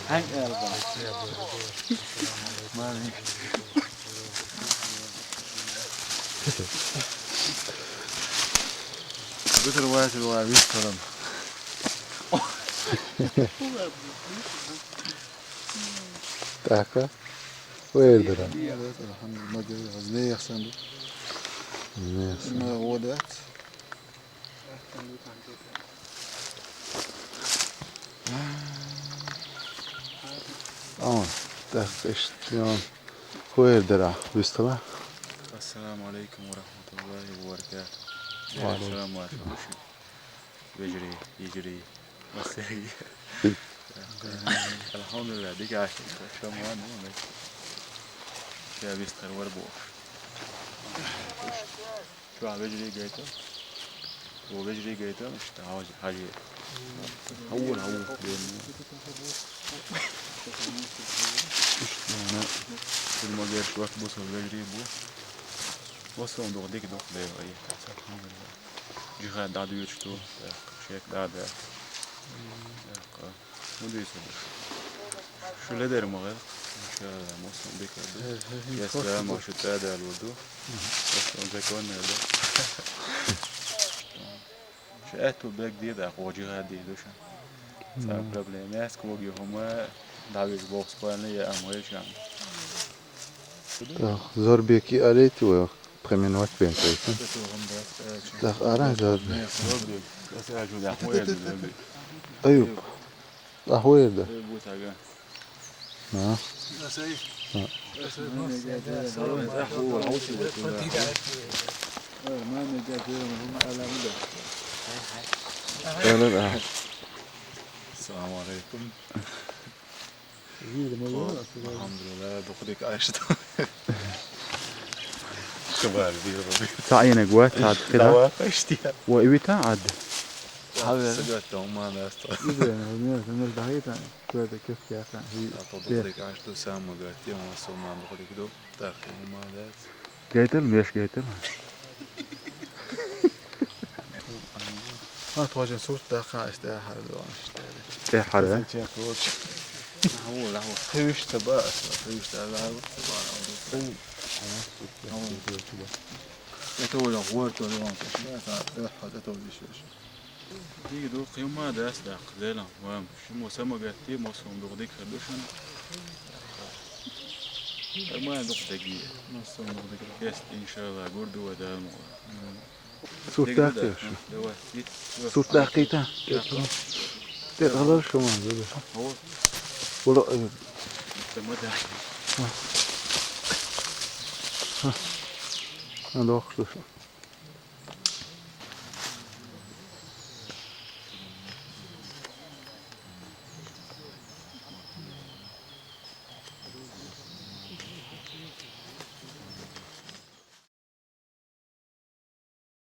Hangi elden? Mani. Bütün vakti var bir sorun. Taka? Weird. ما جاي ليه يحسن ما ودات Tak işte weird. Visst va? السلام عليكم ورحمة الله وبركاته. وعليكم السلام عليكم. بيجري يجري مسيري. الحمد لله ديك عاشت شو ما أنا يا بيستر وربوش. شو عم بيجري جيته؟ هو بيجري جيته مش تعاوج حاجة. أول بين. أنا في المجال وقت بوصل بيجري بو. وصل دوغ ديك دوغ ده أيه الحمد لله. جهاد دادو يشتو شيك دادا. مدري سبب. شو لدر مغل؟ إن شاء الله موسم بك هذا. يا سلام وشو تادا الودو. وصل زكون هذا. شأتو بلاك دي ده وجهاد دي دوشان. سام problem är skog homa David box på en nya amorisham. Zor beki aleti o premin vakt bentayken. Tak aran zor. بس اجو ده وين Ayup. Ah weird. بوتاغا Ha. ما نجا هم على مدى Öyle السلام عليكم الحمد لله دخلك عشت شباب بيربي تعين قوات عاد كده. اشتيا وإبتا عاد. سجلتهم ما ناس الناس ضحيتها كذا كيف يا أخي هي دخلك عشت سام قالت يوم وصلنا دخلك دو تاخذ ما ناس Gaytel mi? Yaş gaytel mi? ما تواجه صوت دقائق استراحة الوان ايه حرة؟ هو خيوش تبقى خيوش تبقى يتولى غورت ولا ما كش حد يتولى شيء دي دو قيمة ده أصدق ليلا وام شو مسمى قتي مسمى دقيق خدوشن ما دقيق مسمى دقيق يس إن شاء الله قردو وده Surt daqi şu. Surt daqita. Tek alır şu man böyle. هو Bula تمدى ha doktor.